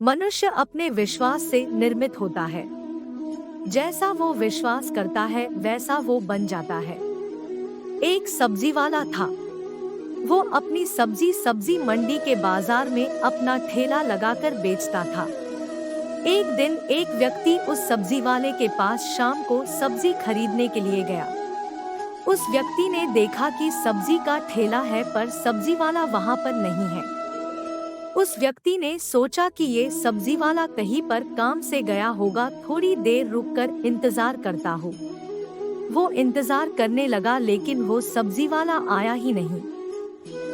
मनुष्य अपने विश्वास से निर्मित होता है। जैसा वो विश्वास करता है वैसा वो बन जाता है। एक सब्जी वाला था। वो अपनी सब्जी मंडी के बाजार में अपना ठेला लगाकर बेचता था। एक दिन एक व्यक्ति उस सब्जी वाले के पास शाम को सब्जी खरीदने के लिए गया। उस व्यक्ति ने देखा कि सब्जी का ठेला है पर सब्जी वाला वहाँ पर नहीं है। उस व्यक्ति ने सोचा कि ये सब्जी वाला कहीं पर काम से गया होगा, थोड़ी देर रुककर इंतजार करता हो। वो इंतजार करने लगा लेकिन वो सब्जी वाला आया ही नहीं।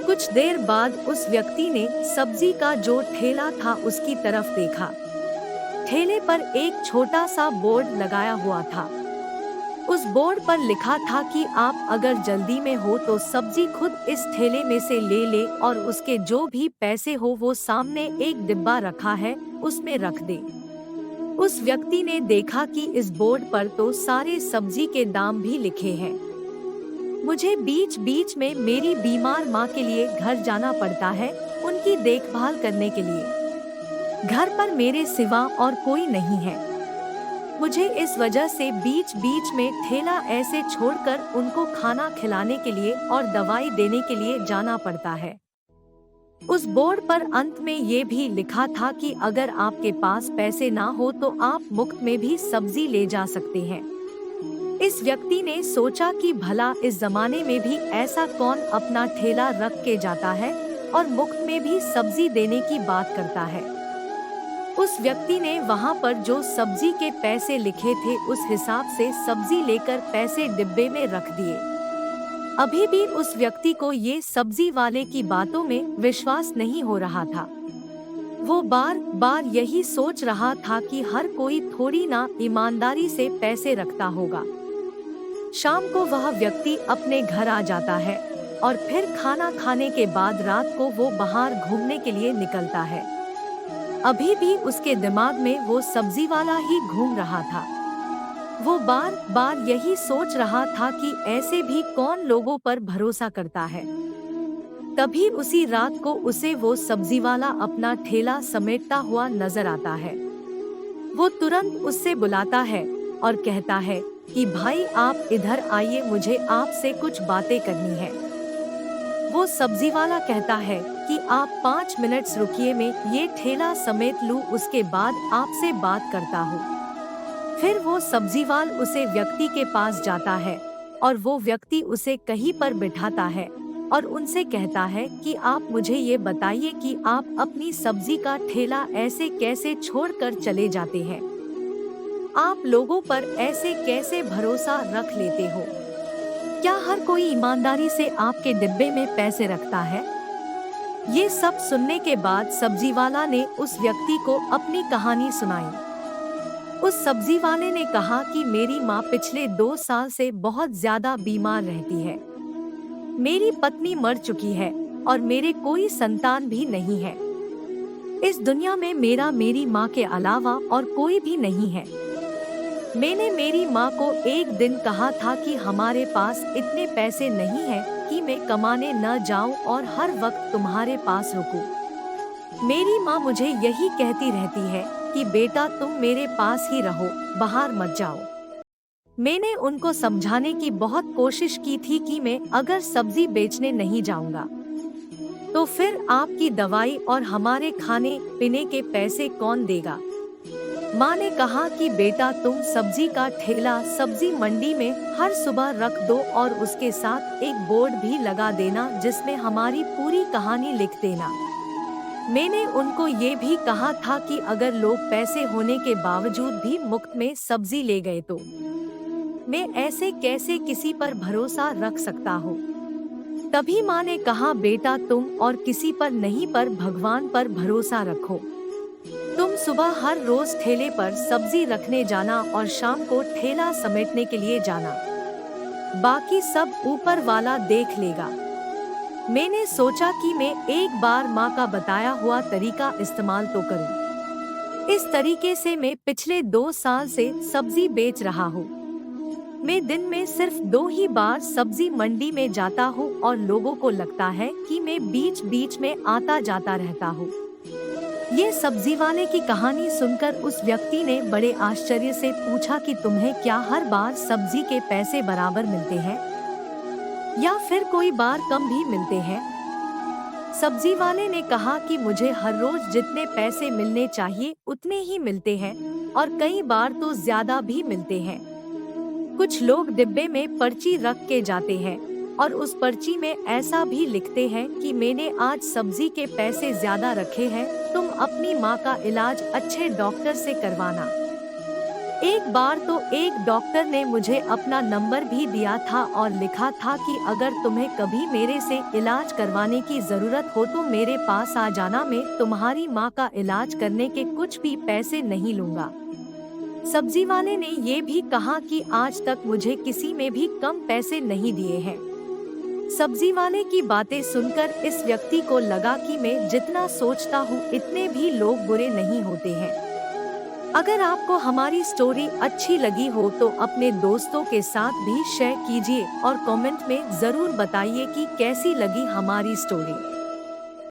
कुछ देर बाद उस व्यक्ति ने सब्जी का जो ठेला था उसकी तरफ देखा। ठेले पर एक छोटा सा बोर्ड लगाया हुआ था। उस बोर्ड पर लिखा था कि आप अगर जल्दी में हो तो सब्जी खुद इस ठेले में से ले ले और उसके जो भी पैसे हो वो सामने एक डिब्बा रखा है उसमें रख दे। उस व्यक्ति ने देखा कि इस बोर्ड पर तो सारे सब्जी के दाम भी लिखे हैं। मुझे बीच बीच में मेरी बीमार माँ के लिए घर जाना पड़ता है, उनकी देखभाल करने के लिए। घर पर मेरे सिवा और कोई नहीं है। मुझे इस वजह से बीच बीच में ठेला ऐसे छोड़कर उनको खाना खिलाने के लिए और दवाई देने के लिए जाना पड़ता है। उस बोर्ड पर अंत में ये भी लिखा था कि अगर आपके पास पैसे ना हो तो आप मुफ्त में भी सब्जी ले जा सकते हैं। इस व्यक्ति ने सोचा कि भला इस जमाने में भी ऐसा कौन अपना ठेला रख के जाता है और मुफ्त में भी सब्जी देने की बात करता है। उस व्यक्ति ने वहाँ पर जो सब्जी के पैसे लिखे थे उस हिसाब से सब्जी लेकर पैसे डिब्बे में रख दिए। अभी भी उस व्यक्ति को ये सब्जी वाले की बातों में विश्वास नहीं हो रहा था। वो बार बार यही सोच रहा था कि हर कोई थोड़ी ना ईमानदारी से पैसे रखता होगा। शाम को वह व्यक्ति अपने घर आ जाता है और फिर खाना खाने के बाद रात को वो बाहर घूमने के लिए निकलता है। अभी भी उसके दिमाग में वो सब्जी वाला ही घूम रहा था। वो बार बार यही सोच रहा था कि ऐसे भी कौन लोगों पर भरोसा करता है। तभी उसी रात को उसे वो सब्जी वाला अपना ठेला समेटता हुआ नजर आता है। वो तुरंत उससे बुलाता है और कहता है कि भाई आप इधर आइए, मुझे आपसे कुछ बातें करनी है। वो सब्जी वाला कहता है कि आप 5 मिनट रुकिए, मैं ये ठेला समेट लूं, उसके बाद आपसे बात करता हूँ। फिर वो सब्जी वाल उसे व्यक्ति के पास जाता है और वो व्यक्ति उसे कहीं पर बिठाता है और उनसे कहता है कि आप मुझे ये बताइए कि आप अपनी सब्जी का ठेला ऐसे कैसे छोड़कर चले जाते हैं। आप लोगों पर ऐसे कैसे भरोसा रख लेते हो? क्या हर कोई ईमानदारी से आपके डिब्बे में पैसे रखता है? ये सब सुनने के बाद सब्जी वाला ने उस व्यक्ति को अपनी कहानी सुनाई। उस सब्जी वाले ने कहा कि मेरी माँ पिछले 2 साल से बहुत ज्यादा बीमार रहती है। मेरी पत्नी मर चुकी है और मेरे कोई संतान भी नहीं है। इस दुनिया में मेरी माँ के अलावा और कोई भी नहीं है। मैंने मेरी माँ को एक दिन कहा था कि हमारे पास इतने पैसे नहीं हैं कि मैं कमाने न जाऊं और हर वक्त तुम्हारे पास रुकूं। मेरी माँ मुझे यही कहती रहती है कि बेटा तुम मेरे पास ही रहो, बाहर मत जाओ। मैंने उनको समझाने की बहुत कोशिश की थी कि मैं अगर सब्जी बेचने नहीं जाऊंगा तो फिर आपकी दवाई और हमारे खाने पीने के पैसे कौन देगा। माँ ने कहा कि बेटा तुम सब्जी का ठेला सब्जी मंडी में हर सुबह रख दो और उसके साथ एक बोर्ड भी लगा देना जिसमें हमारी पूरी कहानी लिख देना। मैंने उनको ये भी कहा था कि अगर लोग पैसे होने के बावजूद भी मुफ्त में सब्जी ले गए तो मैं ऐसे कैसे किसी पर भरोसा रख सकता हूँ। तभी माँ ने कहा बेटा तुम और किसी पर नहीं पर भगवान पर भरोसा रखो। तुम सुबह हर रोज ठेले पर सब्जी रखने जाना और शाम को ठेला समेटने के लिए जाना, बाकी सब ऊपर वाला देख लेगा। मैंने सोचा कि मैं एक बार माँ का बताया हुआ तरीका इस्तेमाल तो करूं। इस तरीके से मैं पिछले 2 साल से सब्जी बेच रहा हूँ। मैं दिन में सिर्फ 2 ही बार सब्जी मंडी में जाता हूँ और लोगों को लगता है कि मैं बीच बीच में आता जाता रहता हूँ। ये सब्जी वाले की कहानी सुनकर उस व्यक्ति ने बड़े आश्चर्य से पूछा कि तुम्हें क्या हर बार सब्जी के पैसे बराबर मिलते हैं या फिर कोई बार कम भी मिलते हैं? सब्जी वाले ने कहा कि मुझे हर रोज जितने पैसे मिलने चाहिए उतने ही मिलते हैं और कई बार तो ज्यादा भी मिलते हैं। कुछ लोग डिब्बे में पर्ची रख के जाते हैं और उस पर्ची में ऐसा भी लिखते हैं कि मैंने आज सब्जी के पैसे ज्यादा रखे हैं, तुम अपनी माँ का इलाज अच्छे डॉक्टर से करवाना। एक बार तो एक डॉक्टर ने मुझे अपना नंबर भी दिया था और लिखा था कि अगर तुम्हें कभी मेरे से इलाज करवाने की जरूरत हो तो मेरे पास आ जाना, मैं तुम्हारी माँ का इलाज करने के कुछ भी पैसे नहीं लूंगा। सब्जी वाले ने ये भी कहा कि आज तक मुझे किसी में भी कम पैसे नहीं दिए हैं। सब्जी वाले की बातें सुनकर इस व्यक्ति को लगा कि मैं जितना सोचता हूँ इतने भी लोग बुरे नहीं होते हैं। अगर आपको हमारी स्टोरी अच्छी लगी हो तो अपने दोस्तों के साथ भी शेयर कीजिए और कमेंट में जरूर बताइए कि कैसी लगी हमारी स्टोरी।